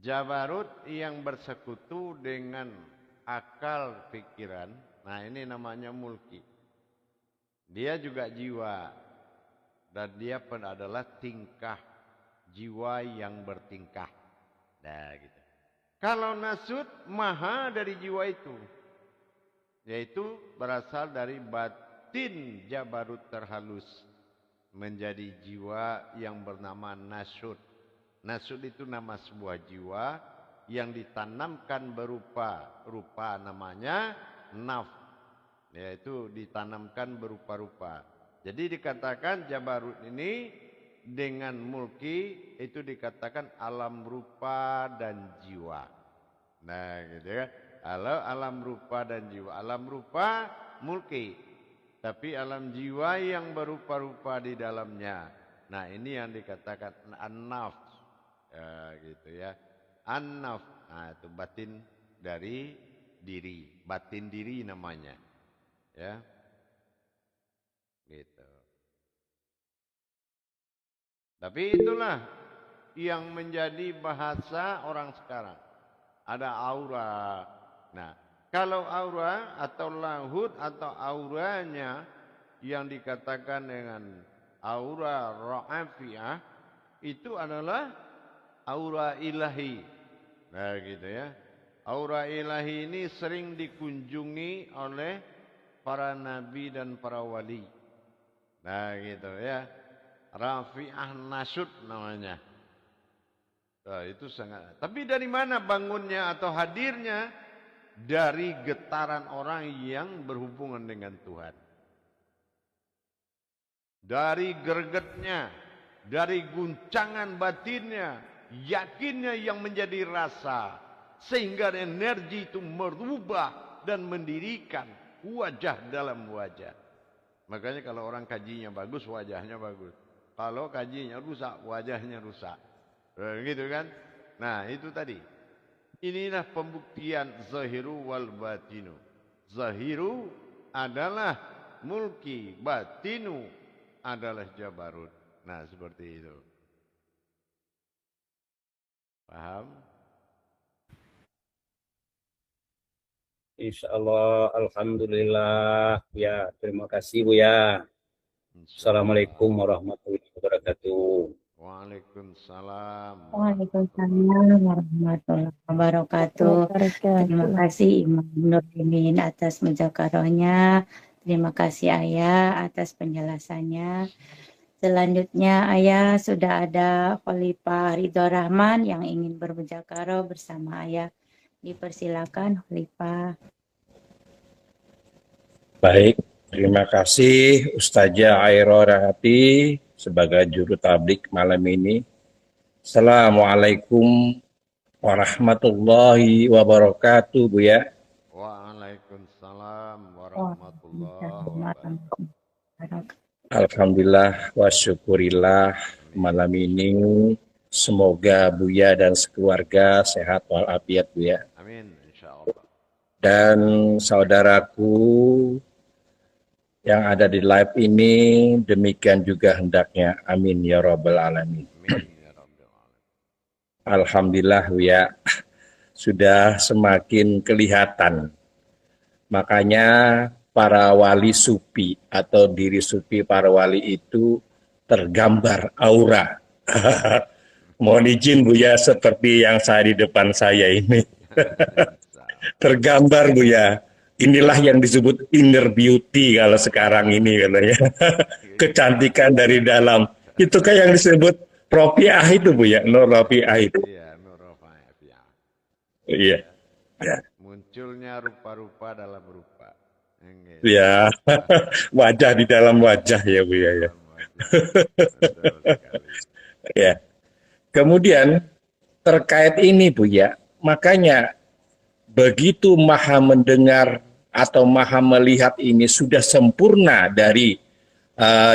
Jabarut yang bersekutu dengan akal pikiran. Nah, ini namanya mulki. Dia juga jiwa. Dan dia pun adalah tingkah jiwa yang bertingkah. Nah, gitu. Kalau nasut maha dari jiwa itu. Yaitu berasal dari batin Jabarut terhalus. Menjadi jiwa yang bernama nasut. Nasut itu nama sebuah jiwa yang ditanamkan berupa rupa namanya naf. Yaitu ditanamkan berupa-rupa. Jadi dikatakan Jabarut ini dengan mulki itu dikatakan alam rupa dan jiwa. Nah gitu ya. Alam rupa dan jiwa. Alam rupa mulki. Tapi alam jiwa yang berupa-rupa di dalamnya. Nah ini yang dikatakan an-naf. Ya, gitu ya. An-naf. Nah itu batin dari diri. Batin diri namanya. Ya. Gitu. Tapi itulah yang menjadi bahasa orang sekarang. Ada aura. Nah, kalau aura atau lahud atau auranya yang dikatakan dengan aura ra'afiyah itu adalah aura ilahi. Nah, gitu ya. Aura ilahi ini sering dikunjungi oleh para nabi dan para wali. Nah, gitu ya. Rafi'ah nasyud namanya. Nah, itu sangat. Tapi dari mana bangunnya atau hadirnya? Dari getaran orang yang berhubungan dengan Tuhan. Dari gregetnya, dari guncangan batinnya, yakinnya yang menjadi rasa. Sehingga energi itu merubah dan mendirikan wajah dalam wajah. Makanya kalau orang kajinya bagus, wajahnya bagus. Kalau kajinya rusak, wajahnya rusak. Gitu kan? Nah itu tadi. Inilah pembuktian zahiru wal batinu. Zahiru adalah mulki, batinu adalah jabarut. Nah seperti itu. Paham? Insyaallah, alhamdulillah. Ya, terima kasih Bu ya. Insyaallah. Assalamualaikum warahmatullahi wabarakatuh. Waalaikumsalam warahmatullahi Waalaikumsalam warahmatullahi wabarakatuh. Terima kasih Imam Nurdin atas mudzakarahnya. Terima kasih Ayah atas penjelasannya. Selanjutnya Ayah sudah ada Khalifah Ridho Rahman yang ingin bermudzakarah bersama Ayah. Dipersilakan Khalifah. Baik, terima kasih Ustazah Airo Rahati sebagai juru tablik malam ini. Assalamualaikum warahmatullahi wabarakatuh Bu ya. Waalaikumsalam warahmatullahi wabarakatuh. Alhamdulillah wa syukurillah malam ini semoga Buya dan sekeluarga sehat walafiat Buya. Amin insyaallah. Dan saudaraku yang ada di live ini demikian juga hendaknya. Amin ya rabbal alamin. Amin ya rabbal alamin. Alhamdulillah ya sudah semakin kelihatan. Makanya para wali sufi atau diri sufi para wali itu tergambar aura. Mohon izin Bu ya seperti yang saya di depan saya ini. Tergambar Bu ya. Inilah yang disebut inner beauty kalau sekarang ini katanya. Kecantikan dari dalam. Itu kan yang disebut Rofiah itu Bu ya. Nur Rofiah itu. Iya, Nur Rofiah. Iya. Ya. Munculnya rupa-rupa dalam rupa. Ya. Wajah di dalam wajah ya Bu ya. Ya. Kemudian terkait ini Bu ya. Makanya begitu maha mendengar atau maha melihat ini sudah sempurna dari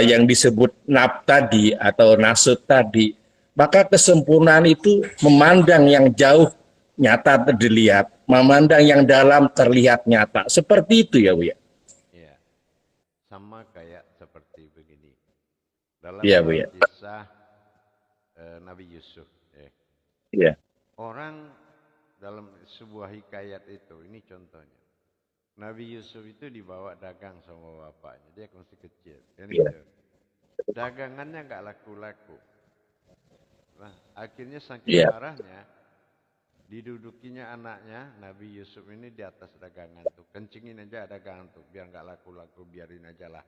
yang disebut naf tadi atau nasut tadi, maka kesempurnaan itu memandang yang jauh nyata dilihat, memandang yang dalam terlihat nyata. Seperti itu ya Bu ya? Iya, sama kayak seperti begini. Dalam Iya Bu ya. kisah Nabi Yusuf. Iya. orang dalam sebuah hikayat itu, ini contohnya. Nabi Yusuf itu dibawa dagang sama bapaknya, dia masih kecil. Ini Iya. gitu. Dagangannya nggak laku-laku. Nah, akhirnya saking Iya. marahnya, didudukinya anaknya Nabi Yusuf ini di atas dagangan tuh, kencingin aja dagangan tuh, biar nggak laku-laku, biarin aja lah.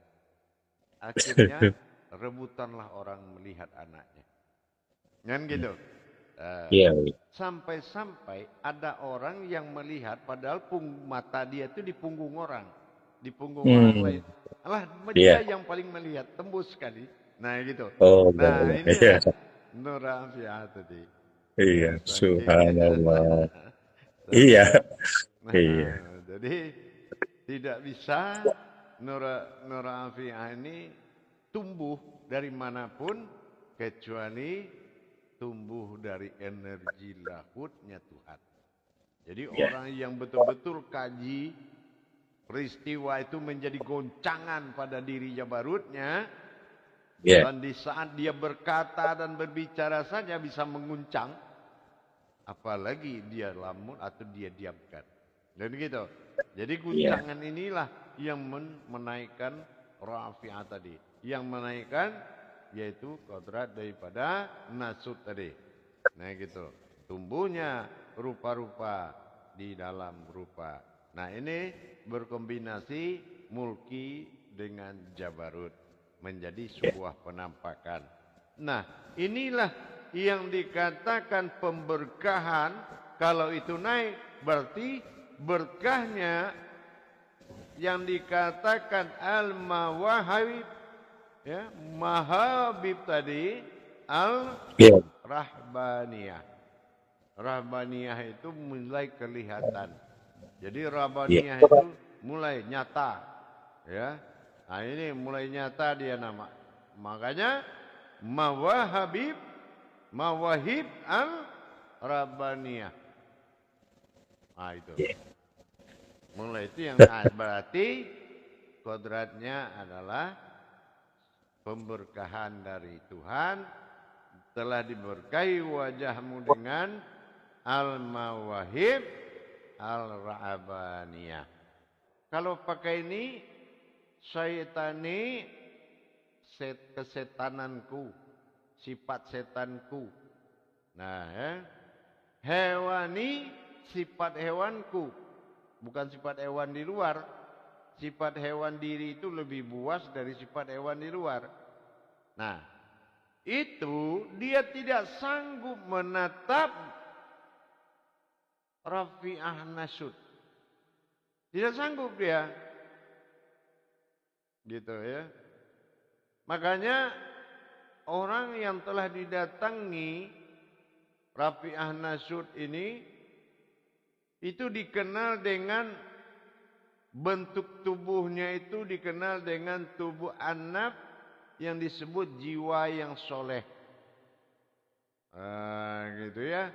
Akhirnya rebutanlah orang melihat anaknya, kan gitu. Iya. Sampai-sampai ada orang yang melihat, padahal mata dia itu di punggung orang, di punggung orang lain. Alah, dia Iya. yang paling melihat, tembus sekali. Nah gitu. Oh, Nah iya. inilah Nur Afiah tadi. Iya, Saking subhanallah. Iya. saking. Iya. Jadi tidak bisa Nur Afiah ini tumbuh dari manapun kecuali tumbuh dari energi lahutnya Tuhan. Jadi orang yang betul-betul kaji peristiwa itu menjadi goncangan pada diri Jabarutnya, dan di saat dia berkata dan berbicara saja bisa menguncang, apalagi dia lamun atau dia diamkan. Dan gitu. Jadi guncangan inilah yang menaikkan Rafi'ah tadi. Yang menaikkan yaitu kodrat daripada nasut tadi. Nah gitu. Tumbuhnya rupa-rupa di dalam rupa. Nah ini berkombinasi mulki dengan jabarut menjadi sebuah penampakan. Nah inilah yang dikatakan pemberkahan. Kalau itu naik berarti berkahnya yang dikatakan al-mawahib, ya, mahabib tadi al-rahbaniyah. Rahbaniyah itu mulai kelihatan. Jadi rahbaniyah itu mulai nyata, ya. Nah ini mulai nyata dia nama. Makanya mawahib al-rahbaniyah. Nah itu. Mulai itu yang berarti kodratnya adalah pemberkahan dari Tuhan. Telah diberkahi wajahmu dengan al-mawahib al-ra'abaniyah. Kalau pakai ini, syaitani kesetananku, sifat setanku. Nah, hewani sifat hewanku. Bukan sifat hewan di luar. Sifat hewan diri itu lebih buas dari sifat hewan di luar. Nah, itu dia tidak sanggup menatap Rafi'ah Nasud. Tidak sanggup dia. Gitu ya. Makanya orang yang telah didatangi Rafi'ah Nasud ini itu dikenal dengan bentuk tubuhnya itu dikenal dengan tubuh anaf yang disebut jiwa yang soleh. Gitu ya.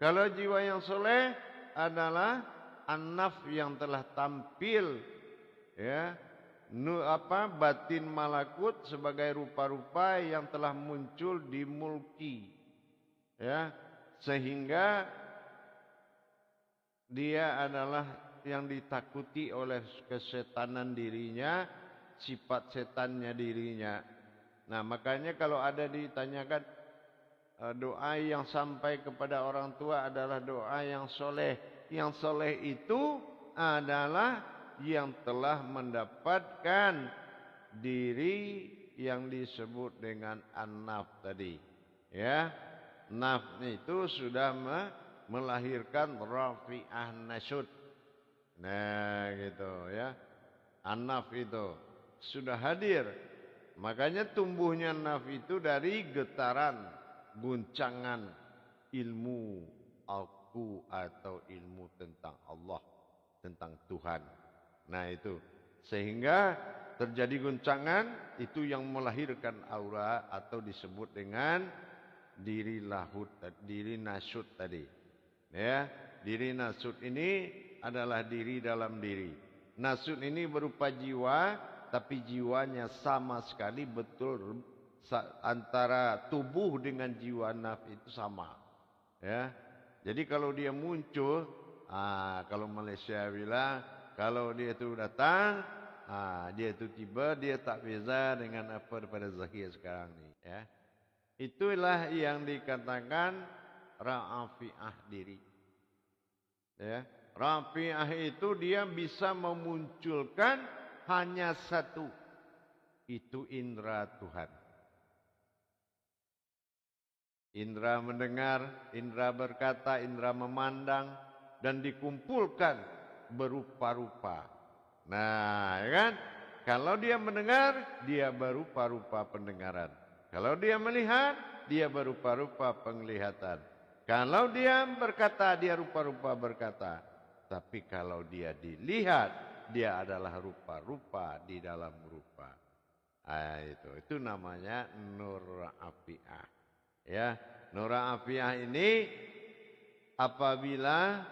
Kalau jiwa yang soleh adalah anaf yang telah tampil, ya, batin malakut sebagai rupa-rupa yang telah muncul di mulki, ya, sehingga dia adalah yang ditakuti oleh kesetanan dirinya, sifat setannya dirinya. Nah makanya kalau ada ditanyakan doa yang sampai kepada orang tua adalah doa yang soleh. Yang soleh itu adalah yang telah mendapatkan diri yang disebut dengan an-naf tadi. Ya, naf itu sudah melahirkan Rafi'ah Nasud. Nah gitu ya. An-naf itu sudah hadir. Makanya tumbuhnya naf itu dari getaran, guncangan ilmu aku atau ilmu tentang Allah, tentang Tuhan. Nah itu. Sehingga terjadi guncangan itu yang melahirkan aura atau disebut dengan diri lahut, diri nasud tadi. Ya, diri nasud ini adalah diri dalam diri. Nasud ini berupa jiwa, tapi jiwanya sama sekali betul antara tubuh dengan jiwa naf itu sama. Ya, Jadi kalau dia muncul, kalau Malaysia bilang, kalau dia itu datang, dia itu tiba, dia tak beza dengan apa daripada zahir sekarang ni. Ya. Itulah yang dikatakan rafi'ah diri. Ya. Rafi'ah itu dia bisa memunculkan hanya satu. Itu indera Tuhan. Indera mendengar, indera berkata, indera memandang, dan dikumpulkan berupa-rupa. Nah, ya kan? Kalau dia mendengar, dia berupa-rupa pendengaran. Kalau dia melihat, dia berupa-rupa penglihatan. Kalau dia berkata, dia rupa-rupa berkata. Tapi kalau dia dilihat, dia adalah rupa-rupa di dalam rupa. Itu namanya nur afi'ah. Ya, nur afi'ah ini apabila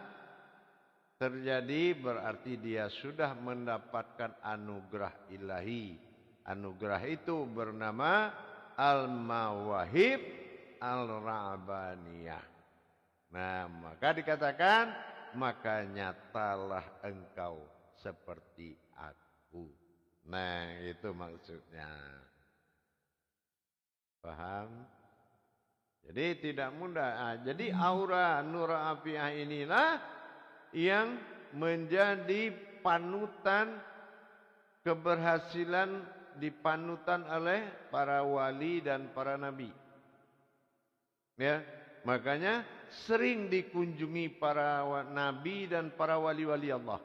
terjadi berarti dia sudah mendapatkan anugerah ilahi. Anugerah itu bernama al-mawahib al-rabaniyah. Nah, maka dikatakan, maka nyatalah engkau seperti aku. Nah, itu maksudnya. Paham? Jadi tidak mudah. Jadi aura nur afi'ah inilah yang menjadi panutan keberhasilan, dipanutan oleh para wali dan para nabi. Ya, makanya sering dikunjungi para nabi dan para wali-wali Allah.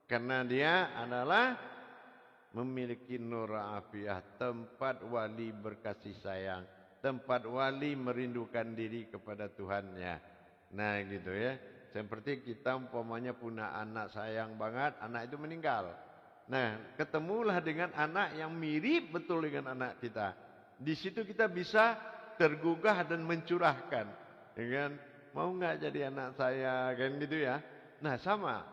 Karena dia adalah memiliki nur afi'ah, tempat wali berkasih sayang, tempat wali merindukan diri kepada Tuhannya. Nah gitu ya. Seperti kita umpamanya punya anak sayang banget, anak itu meninggal. Nah, ketemulah dengan anak yang mirip betul dengan anak kita. Di situ kita bisa tergugah dan mencurahkan. Dengan mau nggak jadi anak saya, kan gitu ya. Nah sama,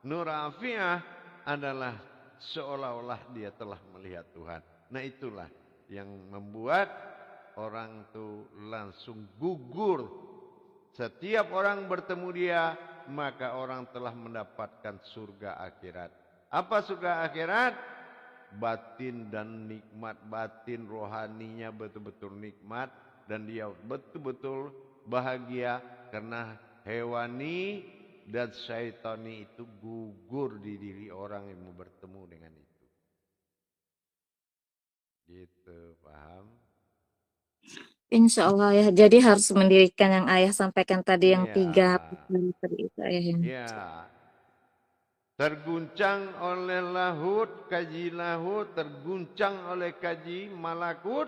nur afi'ah adalah seolah-olah dia telah melihat Tuhan. Nah itulah yang membuat orang itu langsung gugur. Setiap orang bertemu dia, maka orang telah mendapatkan surga akhirat. Apa surga akhirat? Batin dan nikmat, batin rohaninya betul-betul nikmat, dan dia betul-betul bahagia karena hewani dan syaitani itu gugur di diri orang yang mau bertemu dengan itu. Gitu, paham? Insya Allah ya. Jadi harus mendirikan yang ayah sampaikan tadi yang Iya. 3 parameter itu ayah yang. Ya. Terguncang oleh lahut, kaji lahut, terguncang oleh kaji malakut,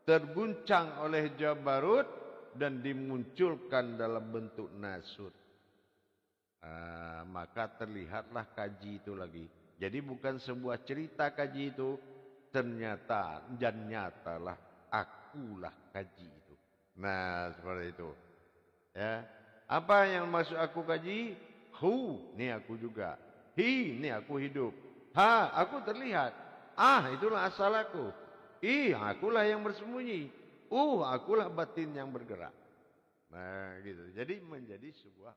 terguncang oleh jabarut, dan dimunculkan dalam bentuk nasut. Maka terlihatlah kaji itu lagi. Jadi bukan sebuah cerita kaji itu, ternyata dan nyatalah akulah kaji itu. Nah seperti itu. Ya, apa yang maksud aku kaji? Hu, ini aku juga. Hi, ini aku hidup. Ha, aku terlihat. Itulah asal aku. Akulah yang bersembunyi. Akulah batin yang bergerak. Nah gitu. Jadi menjadi sebuah